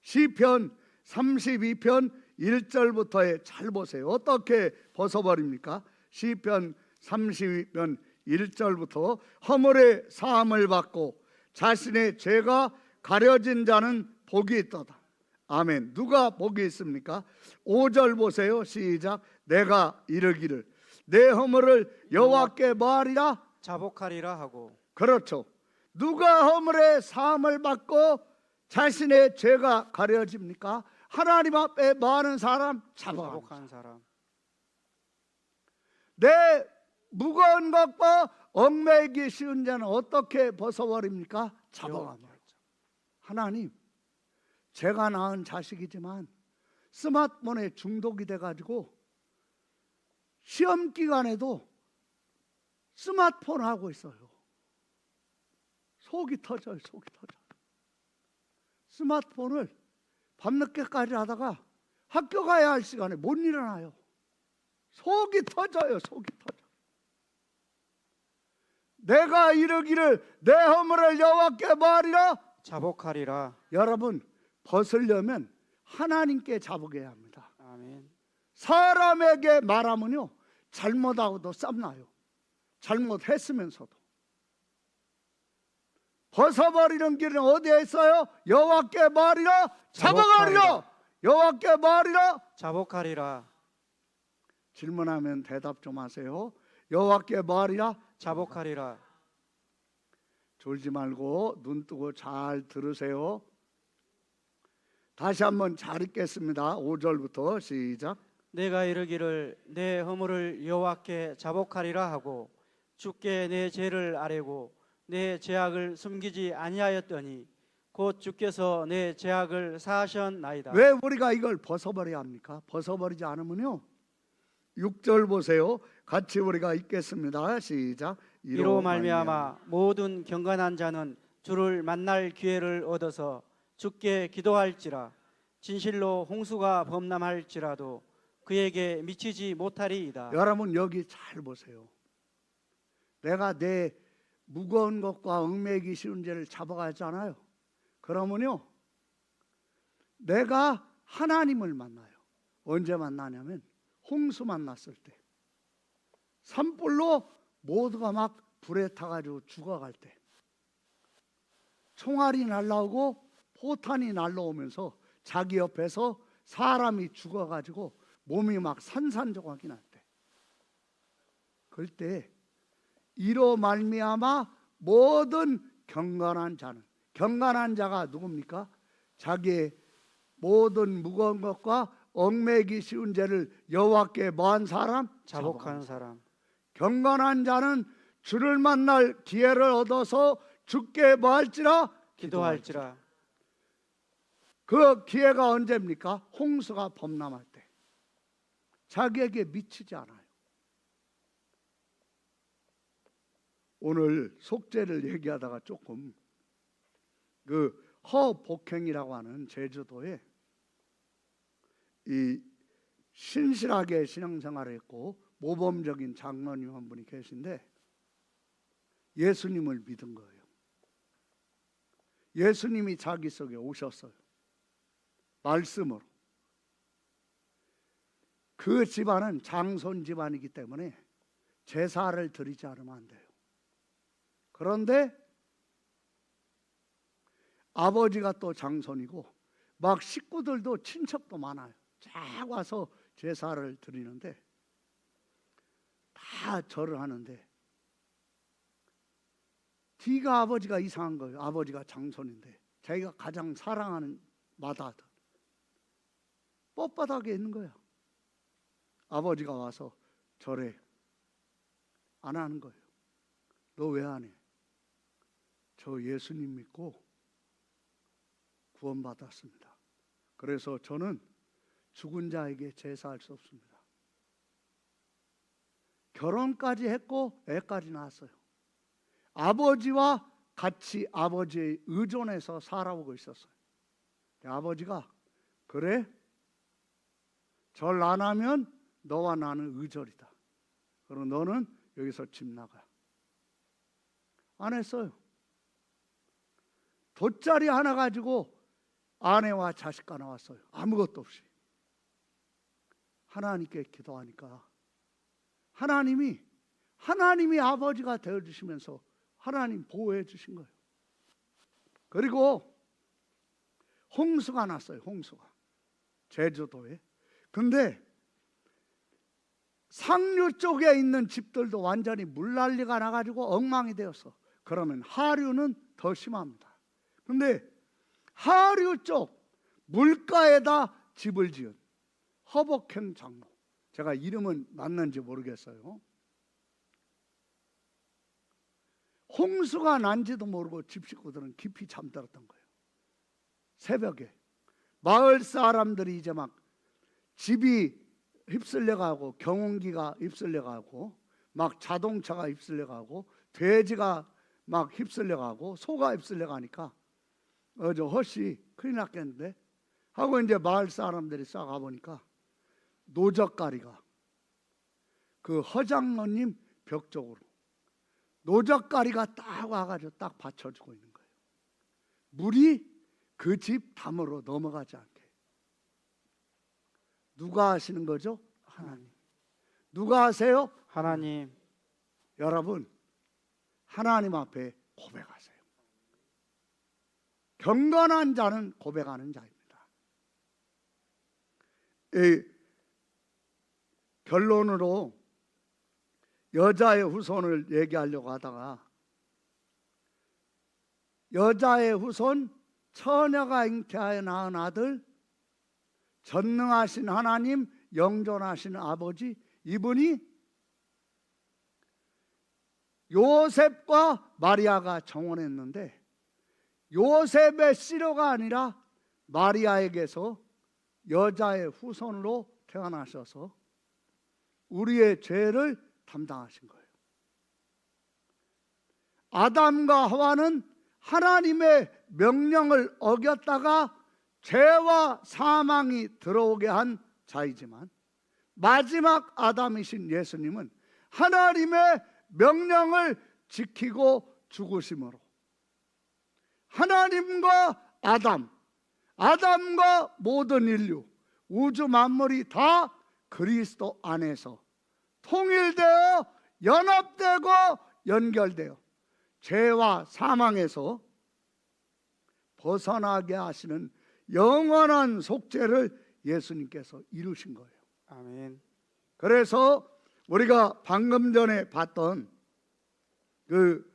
시편 32편 1절부터에 잘 보세요. 어떻게 벗어버립니까? 시편 32편 1절부터 허물의 사함을 받고 자신의 죄가 가려진 자는 복이 있도다. 아멘. 누가 복이 있습니까? 5절 보세요. 시작. 내가 이르기를 내 허물을 여호와께 뭐하리라? 자복하리라 하고. 그렇죠. 누가 허물의 사함을 받고 자신의 죄가 가려집니까? 하나님 앞에 뭐하는 사람? 자복하는 사람. 내 무거운 것과 얽매이기 쉬운 자는 어떻게 벗어버립니까? 자복합니다. 하나님, 제가 낳은 자식이지만 스마트폰에 중독이 돼가지고 시험 기간에도 스마트폰 하고 있어요. 속이 터져요. 속이 터져요. 스마트폰을 밤늦게까지 하다가 학교 가야 할 시간에 못 일어나요. 속이 터져요. 속이 터져. 내가 이르기를 내 허물을 여호와께 뭐하리라? 자복하리라. 여러분, 벗으려면 하나님께 자복해야 합니다. 아멘. 사람에게 말하면요, 잘못하고도 쌈나요. 잘못했으면서도. 벗어버리는 길은 어디에 있어요? 여호와께 뭐하리라? 자복하리라. 여호와께 뭐하리라? 자복하리라. 질문하면 대답 좀 하세요. 여호와께 뭐하리라? 자복하리라. 졸지 말고 눈 뜨고 잘 들으세요. 다시 한번 잘 읽겠습니다. 5절부터 시작. 내가 이르기를 내 허물을 여호와께 자복하리라 하고 주께 내 죄를 아뢰고 내 죄악을 숨기지 아니하였더니 곧 주께서 내 죄악을 사하셨나이다. 왜 우리가 이걸 벗어버려야 합니까? 벗어버리지 않으면요, 6절 보세요. 같이 우리가 읽겠습니다. 시작. 이로 말미암아 모든 경건한 자는 주를 만날 기회를 얻어서 주께 기도할지라 진실로 홍수가 범람할지라도 그에게 미치지 못하리이다. 여러분, 여기 잘 보세요. 내가 내 무거운 것과 얽매이기 쉬운 죄를 잡아가잖아요. 그러면요, 내가 하나님을 만나요. 언제 만나냐면 홍수 만났을 때, 산불로 모두가 막 불에 타가지고 죽어갈 때, 총알이 날라오고 포탄이 날라오면서 자기 옆에서 사람이 죽어가지고 몸이 막 산산조각이 날 때, 그럴 때 이로 말미암아 모든 경건한 자는, 경건한 자가 누굽니까? 자기의 모든 무거운 것과 얽매기 쉬운 죄를 여호와께 뭐한 사람? 자복하는 사람. 경건한 자는 주를 만날 기회를 얻어서 주께 뭐할지라? 기도할지라. 그 기회가 언제입니까? 홍수가 범람할 때. 자기에게 미치지 않아요. 오늘 속죄를 얘기하다가 조금 그 허복행이라고 하는 제주도에 이 신실하게 신앙생활을 했고 모범적인 장로님 한 분이 계신데 예수님을 믿은 거예요. 예수님이 자기 속에 오셨어요. 말씀으로. 그 집안은 장손 집안이기 때문에 제사를 드리지 않으면 안 돼요. 그런데 아버지가 또 장손이고 막 식구들도 친척도 많아요. 쫙 와서 제사를 드리는데 다 절을 하는데 뒤가 아버지가 이상한 거예요. 아버지가 장손인데 자기가 가장 사랑하는 마다들 뻣뻣하게 있는 거예요. 아버지가 와서 절에 안 하는 거예요. 너 왜 안 해? 저 예수님 믿고 구원받았습니다. 그래서 저는 죽은 자에게 제사할 수 없습니다. 결혼까지 했고 애까지 낳았어요. 아버지와 같이 아버지에 의존해서 살아오고 있었어요. 아버지가 그래? 절 안 하면 너와 나는 의절이다. 그럼 너는 여기서 집 나가. 안 했어요. 돗자리 하나 가지고 아내와 자식과 나왔어요. 아무것도 없이. 하나님께 기도하니까 하나님이 아버지가 되어주시면서 하나님 보호해 주신 거예요. 그리고 홍수가 났어요. 홍수가 제주도에. 근데 상류 쪽에 있는 집들도 완전히 물난리가 나가지고 엉망이 되었어. 그러면 하류는 더 심합니다. 근데 하류 쪽 물가에다 집을 지은 허복행 장로, 제가 이름은 맞는지 모르겠어요. 홍수가 난지도 모르고 집 식구들은 깊이 잠들었던 거예요. 새벽에 마을 사람들이 이제 막 집이 휩쓸려가고 경운기가 휩쓸려가고 막 자동차가 휩쓸려가고 돼지가 막 휩쓸려가고 소가 휩쓸려가니까 저 헛이 큰일 났겠는데 하고 이제 마을 사람들이 싹 가보니까 노젓가리가 그 허장로님 벽 쪽으로 노젓가리가 딱 와가지고 딱 받쳐주고 있는 거예요. 물이 그 집 담으로 넘어가지 않게. 누가 하시는 거죠? 하나님. 누가 하세요? 하나님. 여러분 하나님 앞에 고백하세요. 경건한 자는 고백하는 자입니다. 이 결론으로 여자의 후손을 얘기하려고 하다가 여자의 후손 처녀가 잉태하여 낳은 아들 전능하신 하나님 영존하신 아버지 이분이 요셉과 마리아가 정혼했는데 요셉의 씨로가 아니라 마리아에게서 여자의 후손으로 태어나셔서 우리의 죄를 담당하신 거예요. 아담과 하와는 하나님의 명령을 어겼다가 죄와 사망이 들어오게 한 자이지만 마지막 아담이신 예수님은 하나님의 명령을 지키고 죽으심으로 하나님과 아담과 모든 인류, 우주 만물이 다 그리스도 안에서 통일되어 연합되고 연결되어 죄와 사망에서 벗어나게 하시는 영원한 속죄를 예수님께서 이루신 거예요. 아멘. 그래서 우리가 방금 전에 봤던 그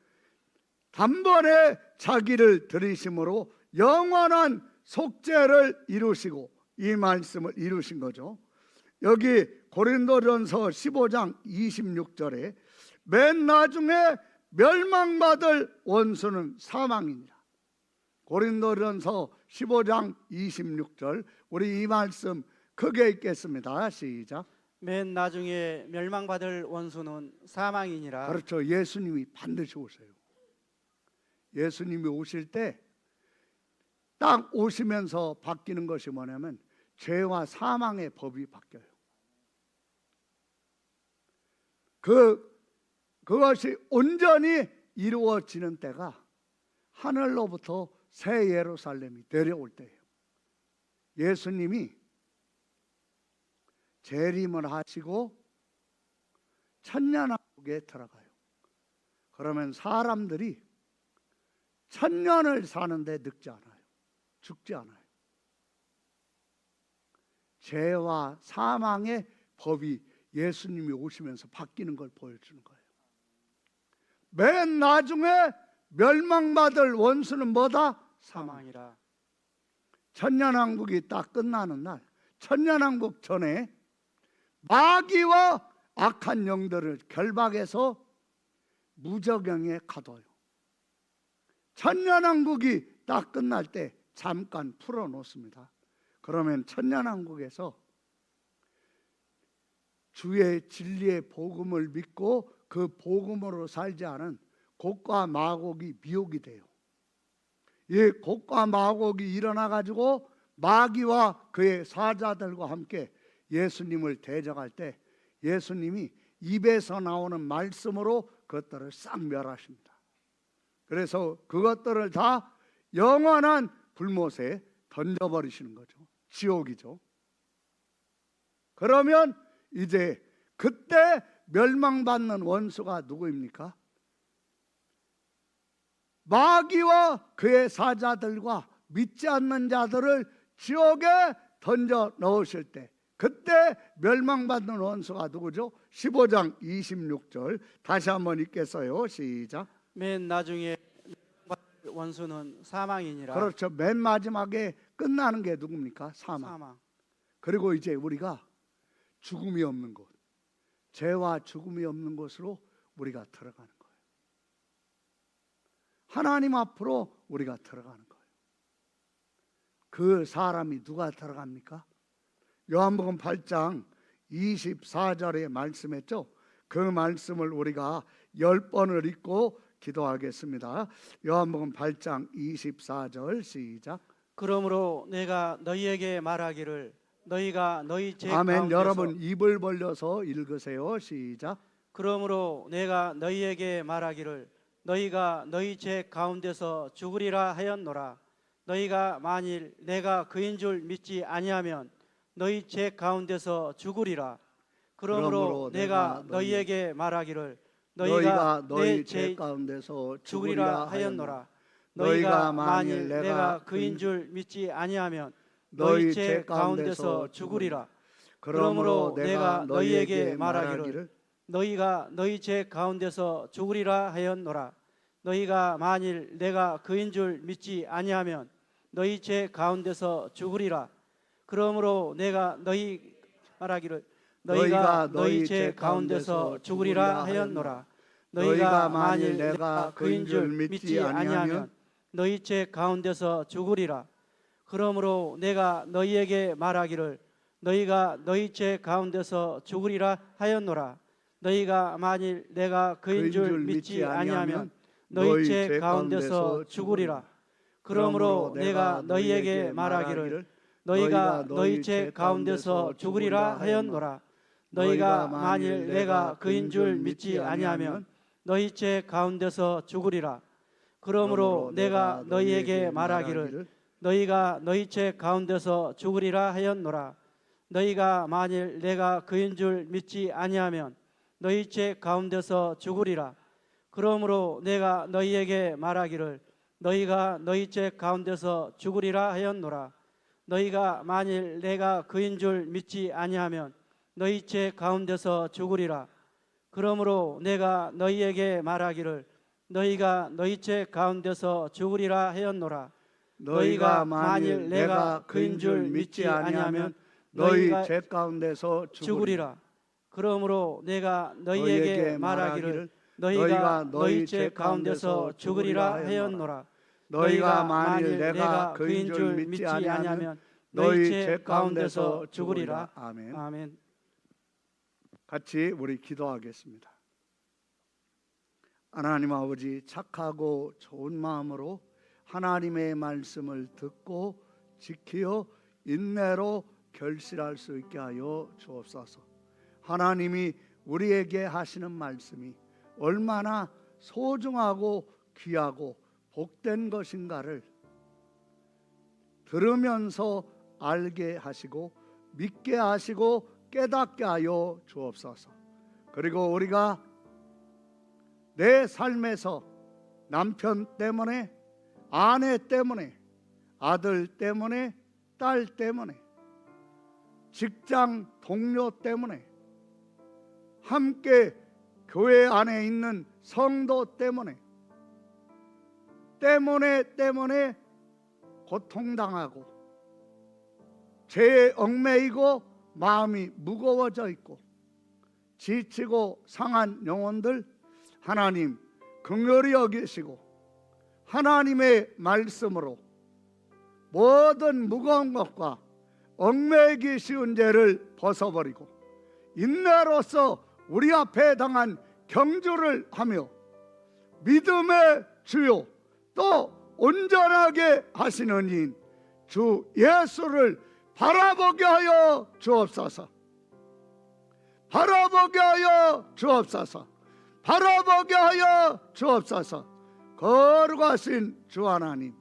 단번에 자기를 들이심으로 영원한 속죄를 이루시고 이 말씀을 이루신 거죠. 여기 고린도전서 15장 26절에 맨 나중에 멸망받을 원수는 사망이니라. 고린도전서 15장 26절, 우리 이 말씀 크게 읽겠습니다. 시작. 맨 나중에 멸망받을 원수는 사망이니라. 그렇죠. 예수님이 반드시 오세요. 예수님이 오실 때 딱 오시면서 바뀌는 것이 뭐냐면 죄와 사망의 법이 바뀌어요. 그것이 온전히 이루어지는 때가 하늘로부터 새 예루살렘이 내려올 때예요. 예수님이 재림을 하시고 천년왕국에 들어가요. 그러면 사람들이 천년을 사는데 늙지 않아요. 죽지 않아요. 죄와 사망의 법이 예수님이 오시면서 바뀌는 걸 보여주는 거예요. 맨 나중에 멸망받을 원수는 뭐다? 사망이라. 천년왕국이 딱 끝나는 날, 천년왕국 전에 마귀와 악한 영들을 결박해서 무저경에 가둬요. 천년왕국이 딱 끝날 때 잠깐 풀어놓습니다. 그러면 천년왕국에서 주의 진리의 복음을 믿고 그 복음으로 살지 않은 곡과 마곡이 미혹이 돼요. 이 곡과 마곡이 일어나 가지고 마귀와 그의 사자들과 함께 예수님을 대적할 때 예수님이 입에서 나오는 말씀으로 그것들을 싹 멸하십니다. 그래서 그것들을 다 영원한 불못에 던져버리시는 거죠. 지옥이죠. 그러면 이제 그때 멸망받는 원수가 누구입니까? 마귀와 그의 사자들과 믿지 않는 자들을 지옥에 던져 넣으실 때 그때 멸망받는 원수가 누구죠? 15장 26절 다시 한번 읽겠어요. 시작. 맨 나중에 멸망받을 원수는 사망이니라. 그렇죠. 맨 마지막에 끝나는 게 누굽니까? 사망. 그리고 이제 우리가 죽음이 없는 곳, 죄와 죽음이 없는 곳으로 우리가 들어가는 거예요. 하나님 앞으로 우리가 들어가는 거예요. 그 사람이 누가 들어갑니까? 요한복음 8장 24절에 말씀했죠. 그 말씀을 우리가 10번을 읽고 기도하겠습니다. 요한복음 8장 24절 시작. 그러므로 내가 너희에게 말하기를 너희가 너희 죄 아멘. 가운데서 여러분 입을 벌려서 읽으세요. 시작. 그러므로 내가 너희에게 말하기를 너희가 너희 죄 가운데서 죽으리라 하였노라. 너희가 만일 내가 그인 줄 믿지 아니하면 너희 죄 가운데서 죽으리라. 그러므로 내가 너희에게 말하기를 너희가 너희 내 죄 죄 가운데서 죽으리라 하였노라. 너희가 만일 내가 그인 줄 믿지 아니하면 너희 죄 가운데서 죽으리라. 그러므로 내가 너희에게 말하기를 너희가 너희 죄 가운데서 죽으리라 하였노라. 너희가 만일 내가 그인 줄 믿지 아니하면 너희 죄 가운데서 죽으리라. 그러므로 내가 너희 말하기를 너희가 너희 죄 가운데서 죽으리라 하였노라. 너희가 만일 내가 그인 줄 믿지 아니하면 너희 죄 가운데서 죽으리라. 그러므로 내가 너희에게 말하기를 너희가 너희 죄 가운데서 죽으리라 하였노라. 너희가 만일 내가 그인 줄 믿지 아니하면 너희 죄 가운데서 죽으리라. 그러므로 내가 너희에게 말하기를 너희가 너희 죄 가운데서 죽으리라 하였노라. 너희가 만일 내가 그인 줄 믿지 아니하면 너희 죄 가운데서 죽으리라. 그러므로 내가 너희에게 말하기를 너희가 너희 죄 가운데서 죽으리라 하였노라. 너희가 만일 내가 그인 줄 믿지 아니하면 너희 죄 가운데서 죽으리라. 그러므로 내가 너희에게 말하기를 너희가 너희 죄 가운데서 죽으리라 하였노라. 너희가 만일 내가 그인 줄 믿지 아니하면 너희 죄 가운데서 죽으리라. 그러므로 내가 너희에게 말하기를 너희가 너희 죄 가운데서 죽으리라 하였노라. 너희가 만일 내가 그인 줄 믿지 아니하면 너희 죄 가운데서 죽으리라. 그러므로 내가 너희에게 말하기를 너희가 너희 죄 가운데서 죽으리라 하였노라. 너희가 만일 내가 그인 줄 믿지 아니하면 너희 죄 가운데서 죽으리라. 아멘. 아멘. 같이 우리 기도하겠습니다. 하나님 아버지, 착하고 좋은 마음으로 하나님의 말씀을 듣고 지키어 인내로 결실할 수 있게 하여 주옵소서. 하나님이 우리에게 하시는 말씀이 얼마나 소중하고 귀하고 복된 것인가를 들으면서 알게 하시고 믿게 하시고 깨닫게 하여 주옵소서. 그리고 우리가 내 삶에서 남편 때문에, 아내 때문에, 아들 때문에, 딸 때문에, 직장 동료 때문에, 함께 교회 안에 있는 성도 때문에 고통당하고 죄에 얽매이고 마음이 무거워져 있고 지치고 상한 영혼들 하나님 긍휼히 여기시고 하나님의 말씀으로 모든 무거운 것과 얽매이기 쉬운 죄를 벗어버리고 인내로서 우리 앞에 당한 경주를 하며 믿음의 주요 또 온전하게 하시는 이인 주 예수를 바라보게 하여 주옵소서. 바라보게 하여 주옵소서. 바라보게 하여 주옵소서. 거룩하신 주 하나님,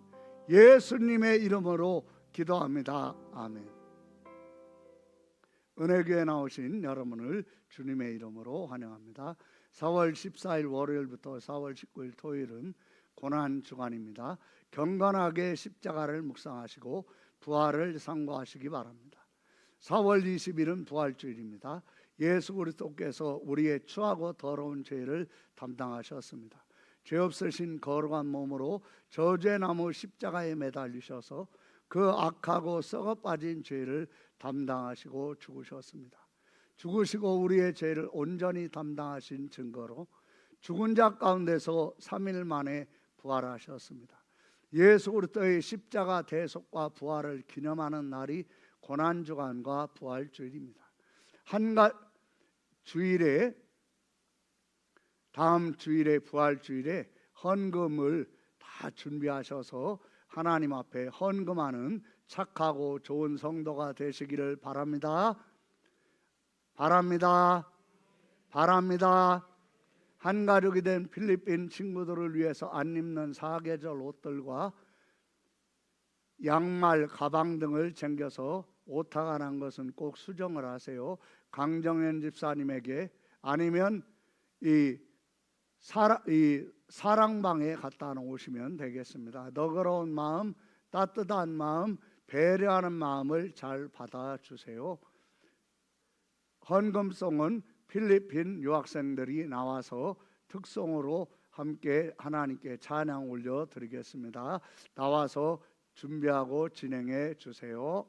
예수님의 이름으로 기도합니다. 아멘. 은혜교회 나오신 여러분을 주님의 이름으로 환영합니다. 4월 14일 월요일부터 4월 19일 토요일은 고난주간입니다. 경건하게 십자가를 묵상하시고 부활을 상고하시기 바랍니다. 4월 20일은 부활주일입니다. 예수 그리스도께서 우리의 추하고 더러운 죄를 담당하셨습니다. 죄 없으신 거룩한 몸으로 저주의 나무 십자가에 매달리셔서 그 악하고 썩어 빠진 죄를 담당하시고 죽으셨습니다. 죽으시고 우리의 죄를 온전히 담당하신 증거로 죽은 자 가운데서 3일 만에 부활하셨습니다. 예수 그리스도의 십자가 대속과 부활을 기념하는 날이 고난주간과 부활주일입니다. 주일에 다음 주일에 부활주일에 헌금을 다 준비하셔서 하나님 앞에 헌금하는 착하고 좋은 성도가 되시기를 바랍니다. 바랍니다. 바랍니다. 한 가족이 된 필리핀 친구들을 위해서 안 입는 사계절 옷들과 양말, 가방 등을 챙겨서 오타가 난 것은 꼭 수정을 하세요. 강정현 집사님에게 아니면 이 사랑방에 갖다 놓으시면 되겠습니다. 너그러운 마음, 따뜻한 마음, 배려하는 마음을 잘 받아주세요. 헌금송은 필리핀 유학생들이 나와서 특송으로 함께 하나님께 찬양 올려드리겠습니다. 나와서 준비하고 진행해 주세요.